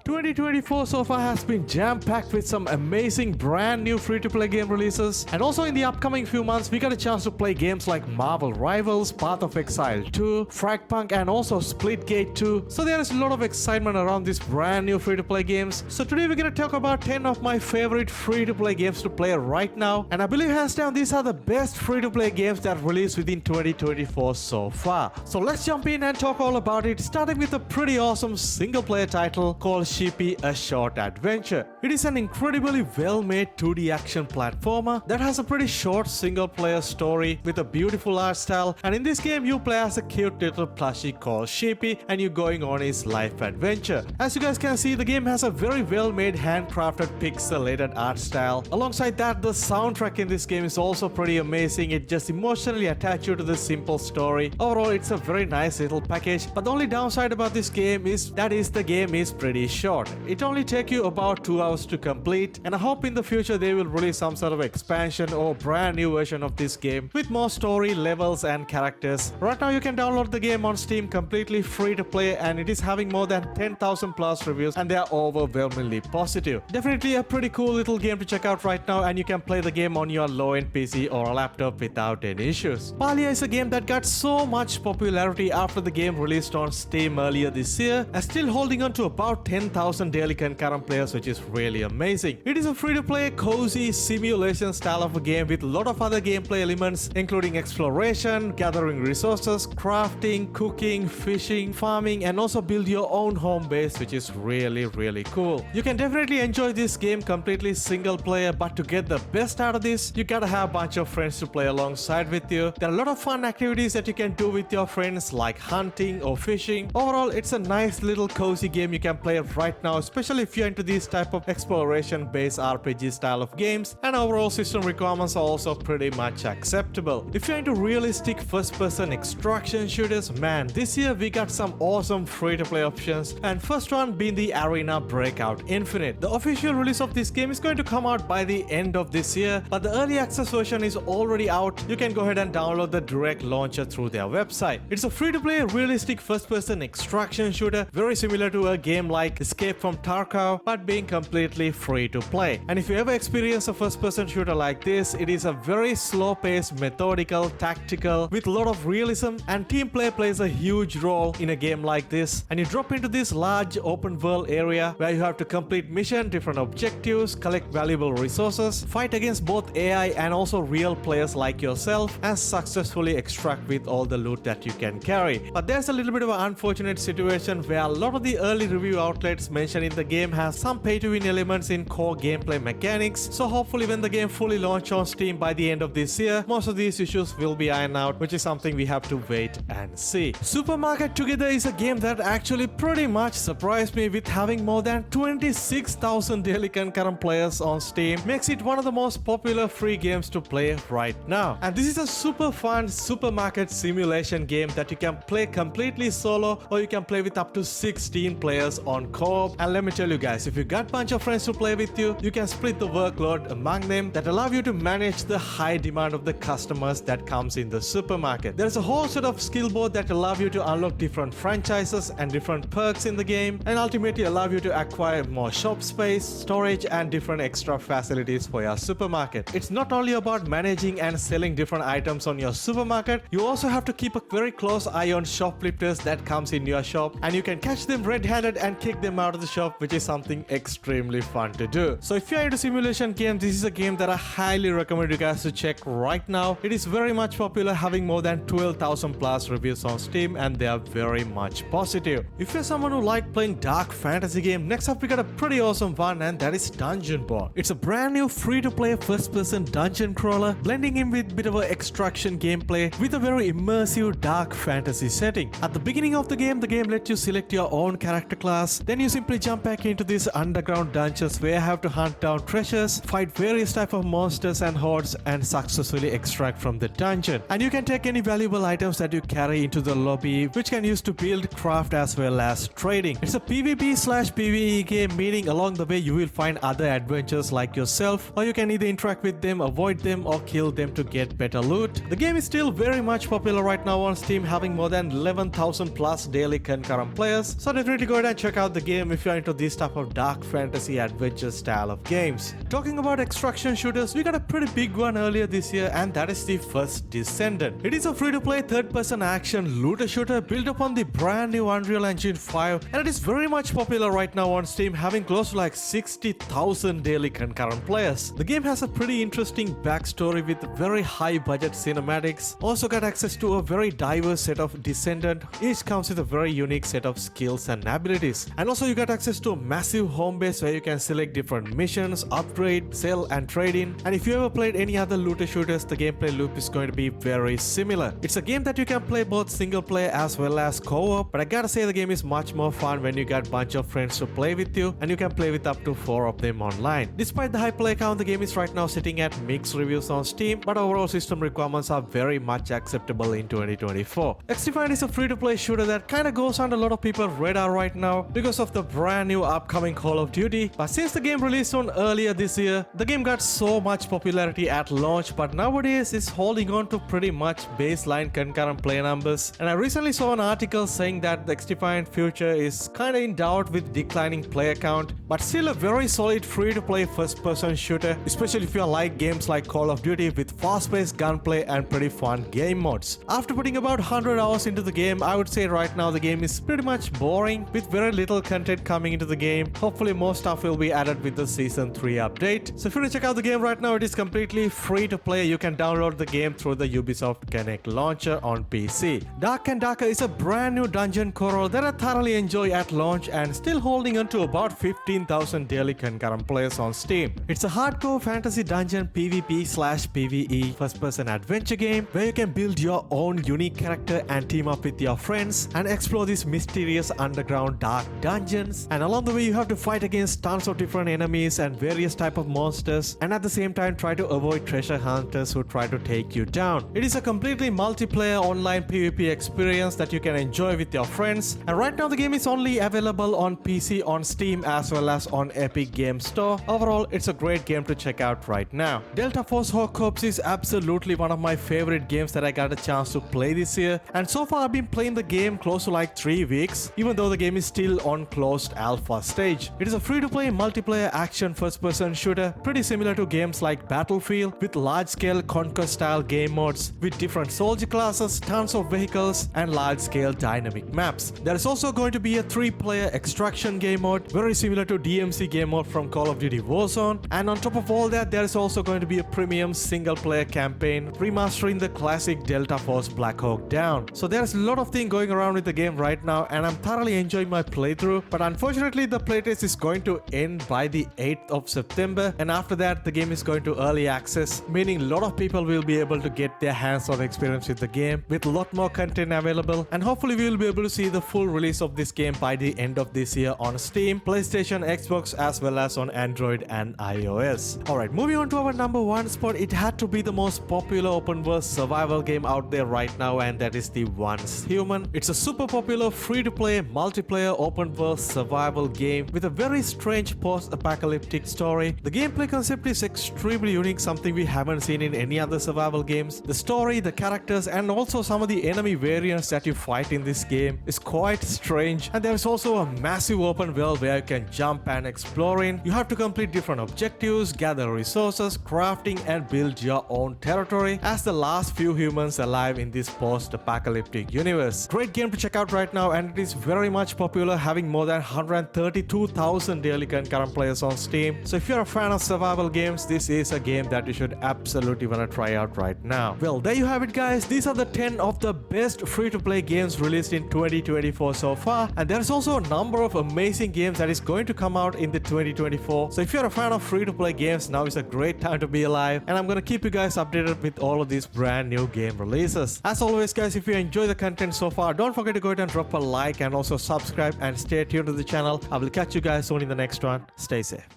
2024 so far has been jam-packed with some amazing brand new free-to-play game releases, and also in the upcoming few months we got a chance to play games like Marvel Rivals, Path of Exile 2, Fragpunk, and also Splitgate 2. So there is a lot of excitement around these brand new free-to-play games. So today we're gonna talk about 10 of my favorite free-to-play games to play right now, and I believe hands down these are the best free-to-play games that released within 2024 so far. So let's jump in and talk all about it, starting with a pretty awesome single-player title called Sheepy: A Short Adventure. It is an incredibly well-made 2D action platformer that has a pretty short single-player story with a beautiful art style, and in this game you play as a cute little plushie called Sheepy and you're going on his life adventure. As you guys can see, the game has a very well-made handcrafted pixelated art style. Alongside that, the soundtrack in this game is also pretty amazing. It just emotionally attaches you to the simple story. Overall, it's a very nice little package, but the only downside about this game is the game is pretty short. It only takes you about 2 hours to complete, and I hope in the future they will release some sort of expansion or brand new version of this game with more story, levels, and characters. Right now you can download the game on Steam completely free to play, and it is having more than 10,000 plus reviews and they are overwhelmingly positive. Definitely a pretty cool little game to check out right now, and you can play the game on your low-end PC or a laptop without any issues. Palia is a game that got so much popularity after the game released on Steam earlier this year, and still holding on to about 10,000 daily concurrent players, which is really amazing. It is a free-to-play, cozy simulation style of a game with a lot of other gameplay elements, including exploration, gathering resources, crafting, cooking, fishing, farming, and also build your own home base, which is really cool. You can definitely enjoy this game completely single player, but to get the best out of this, you gotta have a bunch of friends to play alongside with you. There are a lot of fun activities that you can do with your friends, like hunting or fishing. Overall, it's a nice little cozy game you can play right now, especially if you're into these type of exploration based RPG style of games, and overall system requirements are also pretty much acceptable. If you're into realistic first person extraction shooters, man, this year we got some awesome free to play options, and first one being the Arena Breakout Infinite. The official release of this game is going to come out by the end of this year, but the early access version is already out. You can go ahead and download the direct launcher through their website. It's a free to play realistic first person extraction shooter, very similar to a game like Escape from Tarkov, but being completely free to play. And if you ever experience a first person shooter like this, it is a very slow paced, methodical, tactical, with a lot of realism, and team play plays a huge role in a game like this. And you drop into this large open world area where you have to complete mission, different objectives, collect valuable resources, fight against both AI and also real players like yourself, and successfully extract with all the loot that you can carry. But there's a little bit of an unfortunate situation where a lot of the early review outlets mentioned in the game has some pay to win elements in core gameplay mechanics. So hopefully when the game fully launches on Steam by the end of this year, most of these issues will be ironed out, which is something we have to wait and see. Supermarket Together is a game that actually pretty much surprised me with having more than 26,000 daily concurrent players on Steam. Makes it one of the most popular free games to play right now. And this is a super fun supermarket simulation game that you can play completely solo, or you can play with up to 16 players on co-op. And let me tell you guys, if you got a bunch of friends to play with you, you can split the workload among them that allow you to manage the high demand of the customers that comes in the supermarket. There's a whole set of skill board that allow you to unlock different franchises and different perks in the game, and ultimately allow you to acquire more shop space, storage, and different extra facilities for your supermarket. It's not only about managing and selling different items on your supermarket, you also have to keep a very close eye on shoplifters that comes in your shop, and you can catch them red-handed and kick them out of the shop, which is something extremely fun to do. So if you're into simulation games, this is a game that I highly recommend you guys to check right now. It is very much popular, having more than 12,000 plus reviews on Steam, and they are very much positive. If you're someone who like playing dark fantasy game, next up we got a pretty awesome one, and that is Dungeon Ball. It's a brand new free-to-play first-person dungeon crawler, blending in with a bit of a extraction gameplay with a very immersive dark fantasy setting. At the beginning of the game lets you select your own character class, then you simply jump back into these underground dungeons where you have to hunt down treasures, fight various types of monsters and hordes, and successfully extract from the dungeon. And you can take any valuable items that you carry into the lobby, which can use to build, craft, as well as trading. It's a PvP/PvE game, meaning along the way you will find other adventures like yourself, or you can either interact with them, avoid them, or kill them to get better loot. The game is still very much popular right now on Steam, having more than 11,000 plus daily concurrent players, so definitely go ahead and check out the game game if you're into this type of dark fantasy adventure style of games. Talking about extraction shooters, we got a pretty big one earlier this year, and that is the first Descendant. It is a free-to-play third-person action looter shooter built upon the brand new Unreal Engine 5, and it is very much popular right now on Steam, having close to like 60,000 daily concurrent players. The game has a pretty interesting backstory with very high budget cinematics. Also got access to a very diverse set of Descendant. Each comes with a very unique set of skills and abilities. And also you got access to a massive home base where you can select different missions, upgrade, sell and trade in. And if you ever played any other looter shooters, the gameplay loop is going to be very similar. It's a game that you can play both single player as well as co-op, but I gotta say the game is much more fun when you got a bunch of friends to play with you, and you can play with up to 4 of them online. Despite the high play count, the game is right now sitting at mixed reviews on Steam, but overall system requirements are very much acceptable in 2024. XDefiant is a free-to-play shooter that kinda goes on a lot of people's radar right now because of the brand new upcoming Call of Duty, but since the game released on earlier this year, the game got so much popularity at launch, but nowadays it's holding on to pretty much baseline concurrent play numbers. And I recently saw an article saying that the XDefiant future is kinda in doubt with declining player count, but still a very solid free-to-play first-person shooter, especially if you like games like Call of Duty with fast-paced gunplay and pretty fun game modes. After putting about 100 hours into the game, I would say right now the game is pretty much boring with very little content coming into the game. Hopefully more stuff will be added with the Season 3 update. So if you want to check out the game right now, it is completely free to play. You can download the game through the Ubisoft Connect launcher on PC. Dark and Darker is a brand new dungeon crawler that I thoroughly enjoy at launch and still holding on to about 15,000 daily concurrent players on Steam. It's a hardcore fantasy dungeon PvP/PvE first-person adventure game where you can build your own unique character and team up with your friends and explore these mysterious underground dark dungeons. And along the way you have to fight against tons of different enemies and various type of monsters, and at the same time try to avoid treasure hunters who try to take you down. It is a completely multiplayer online PvP experience that you can enjoy with your friends, and right now the game is only available on PC on Steam as well as on Epic Game Store. Overall, it's a great game to check out right now. Delta Force Hawk Corps is absolutely one of my favorite games that I got a chance to play this year, and so far I've been playing the game close to like 3 weeks, even though the game is still on closed alpha stage. It is a free-to-play multiplayer action first-person shooter, pretty similar to games like Battlefield, with large-scale conquest-style game modes with different soldier classes, tons of vehicles, and large-scale dynamic maps. There is also going to be a 3-player extraction game mode, very similar to DMC game mode from Call of Duty Warzone, and on top of all that, there is also going to be a premium single-player campaign remastering the classic Delta Force Black Hawk Down. So there's a lot of things going around with the game right now, and I'm thoroughly enjoying my playthrough, but unfortunately the playtest is going to end by the 8th of September, and after that the game is going to early access, meaning a lot of people will be able to get their hands-on experience with the game with a lot more content available, and hopefully we will be able to see the full release of this game by the end of this year on Steam, PlayStation, Xbox as well as on Android and iOS. Alright, moving on to our number 1 spot, it had to be the most popular open world survival game out there right now, and that is the Once Human. It's a super popular free-to-play multiplayer open world survival game with a very strange post-apocalyptic story. The gameplay concept is extremely unique, something we haven't seen in any other survival games. The story, the characters, and also some of the enemy variants that you fight in this game is quite strange, and there is also a massive open world where you can jump and explore in. You have to complete different objectives, gather resources, crafting, and build your own territory as the last few humans alive in this post-apocalyptic universe. Great game to check out right now, and it is very much popular, having more than 132,000 daily concurrent players on Steam. So if you're a fan of survival games, this is a game that you should absolutely want to try out right now. Well, there you have it guys. These are the 10 of the best free-to-play games released in 2024 so far, and there's also a number of amazing games that is going to come out in the 2024. So if you're a fan of free-to-play games, now is a great time to be alive, and I'm gonna keep you guys updated with all of these brand new game releases. As always guys, if you enjoy the content so far, don't forget to go ahead and drop a like and also subscribe and stay tuned to the channel. I will catch you guys soon in the next one. Stay safe.